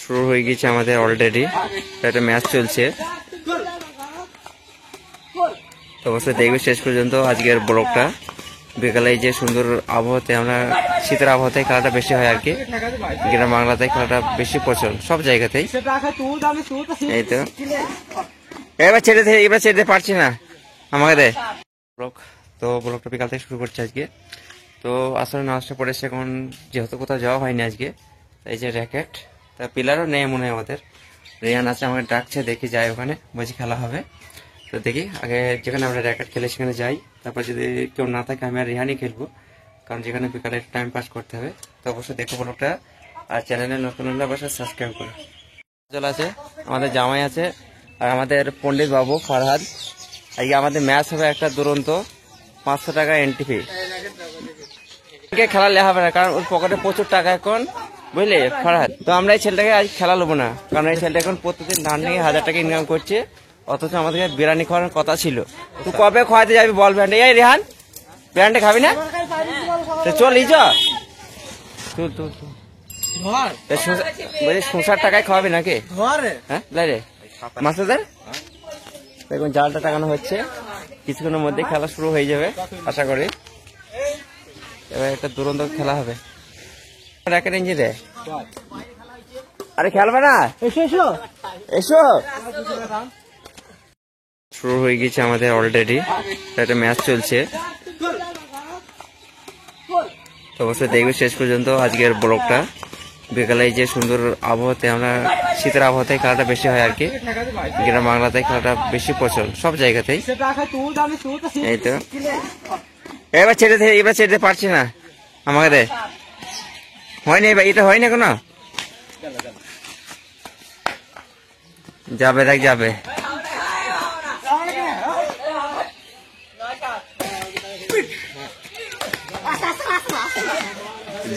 শুরু হয়ে গেছে আমাদের অলরেডি একটা ম্যাচ চলছে। তো অবশ্যই দেখবে শেষ পর্যন্ত আজকের ব্লগটা। বিকালে যে সুন্দর আবহাওয়াতে আমরা শীতের আবহাওয়াতে খেলাটা বেশি হয় আর কি, গ্রাম বাংলাতে খেলাটা বেশি প্রচলন সব জায়গাতেই। এই তো এবার ছেড়ে পারছি না আমাকে দে ব্লগ। তো ব্লগটা বিকাল থেকে শুরু করছে আজকে। তো আসলে নাচটা পড়েছে এখন, যেহেতু কোথাও যাওয়া হয়নি আজকে। এই যে র্যাকেট, তা পিলারও নেই মনে হয় আমাদের। রেয়ান আছে, আমাকে ডাকছে, দেখি যাই ওখানে, বুঝি খেলা হবে। তো দেখি আগে যেখানে আমরা র্যাকেট খেলে সেখানে যাই, তারপর যদি কেউ না থাকে আমি আর রেহানই খেলবো, কারণ যেখানে বিকালে টাইম পাস করতে হবে। তো অবশ্যই দেখো ব্লগটা, আর চ্যানেলে নতুন হলে অবশ্যই সাবস্ক্রাইব করো। চল আছে আমাদের জামাই আছে, আর আমাদের পণ্ডিত বাবু ফরহাদ। আজকে আমাদের ম্যাচ হবে একটা দুরন্ত, 500 টাকা এন্ট্রি ফি। খেলা লেখা হবে না, কারণ ওর পকেটে প্রচুর টাকা এখন, বুঝলে ফরহাদ। তো আমরা এই ছেলেটাকে আজ খেলা নেবো না, কারণ এই ছেলেটা এখন প্রতিদিন ধান নিয়ে 1000 টাকা ইনকাম করছে, অথচ আমাদেরকে বিরিয়ানি খাওয়ানোর কথা ছিল। তুই কবে খাওয়াতে যাবি বল ব্যান্ডে? এই রেহান, বিরিয়ানিটা খাবি না? তো চল এই সংসার টাকায় খাওয়াবি নাকি? হ্যাঁ রে মাস্টারদের এখন জালটা টাকানো হচ্ছে, কিছুক্ষণের মধ্যে খেলা শুরু হয়ে যাবে আশা করি। এবার একটা দুরন্ত খেলা হবে। র্যাকেট ইঞ্জিন রে, আরে খেলবে না, এসো এসো। শুরু হয়ে গেছে আমাদের অলরেডি একটা ম্যাচ চলছে। তো অবশ্যই দেখবে শেষ পর্যন্ত আজকের ব্লগটা। বিকালে যে সুন্দর আবহাওয়াতে আমরা শীতের আবহাওয়াতে খেলাটা বেশি হয় আর কি, গ্রাম বাংলাতে খেলাটা বেশি প্রচলন সব জায়গাতেই। এই তো এবার ছেড়ে পারছি না আমাকে দে। হয়নি এটা হয়নি কোনো, যাবে দেখ যাবে।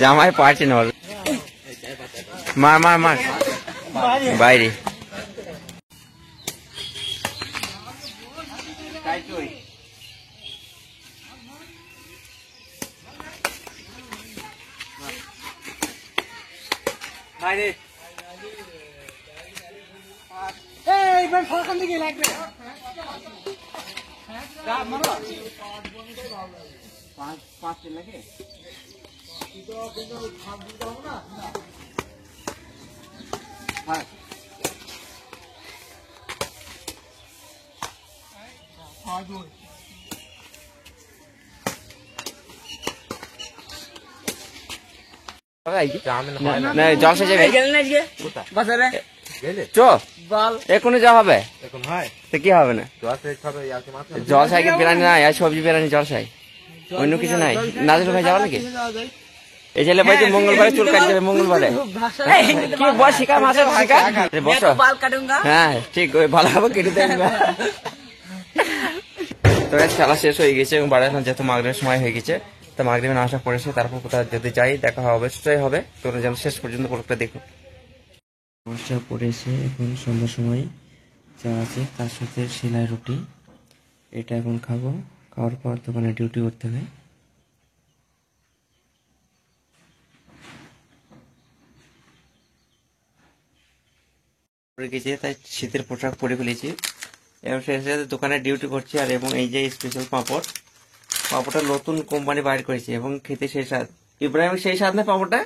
জামাই পারছি না, মার মার মার বাইরে। জলসা যাবে এখনই যা হবে, কি হবে না? জলসাই বিরিয়ানি নাই, আর সবজি বিরিয়ানি জলসাই, অন্য কিছু নাই। নাজির ভাই যাওয়া নাকি? এই ছেলে ভাই মঙ্গলবারে চুল কাটতে যাবে, মঙ্গলবারে কি বস শিকার মাছের বসো। হ্যাঁ ঠিক, ভালো হবে কেটে দেবেন। তো খেলা শেষ হয়ে গেছে এবং বাড়ি এখন যেহেতু মাগরিবের সময় হয়ে গেছে, তো মাগরিবের নামাজ পড়েছে, তারপর কোথাও যদি যাই দেখা হবে, অবশ্যই হবে। তোমরা যেন শেষ পর্যন্ত ব্লগটা দেখো। নামাজটা পড়েছে, এখন সন্ধ্যার সময় চা আছে, তার সাথে সেলাই রুটি, এটা এখন খাবো। খাওয়ার পর দোকানে ডিউটি করতে হবে। তাই শীতের পোশাক পরে ফেলেছি, এবং সেই সাথে দোকানে ডিউটি করছি। আর এবং এই যে স্পেশাল পাঁপড়টা নতুন কোম্পানি বাইর করেছে এবং খেতে সেই স্বাদ। ইব্রাহিম সেই স্বাদ না পাঁপড়টা?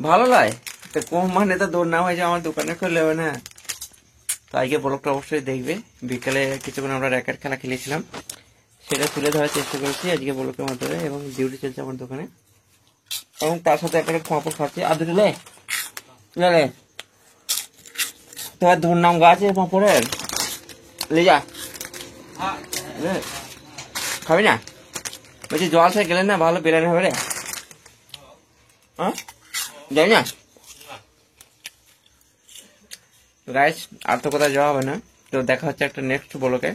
ভালো লাগে তো কোম্পানি তো দৌড় না হয়েছে, আমার দোকানে খুললে হবে না। তো আজকে ব্লগটা অবশ্যই দেখবে। বিকালে কিছুক্ষণ আমরা র্যাকেট খেলা খেলেছিলাম, সেটা তুলে ধরার চেষ্টা করেছি আজকে ব্লগের মাধ্যমে, এবং ডিউটি চলছে আমার দোকানে, এবং তার সাথে একটা পাঁপড় খাচ্ছি। আর দুটো লে তোমার দুর্নাম গাছ আছে পাঁপড়ের, লে যা খাবি না? বলছি জল সাই গেলে না ভালো বিরিয়ানি হবে রে, হ্যাঁ যাই না গাইস। আর তো কোথাও যাওয়া হবে না, তো দেখা হচ্ছে একটা নেক্সট ব্লগে।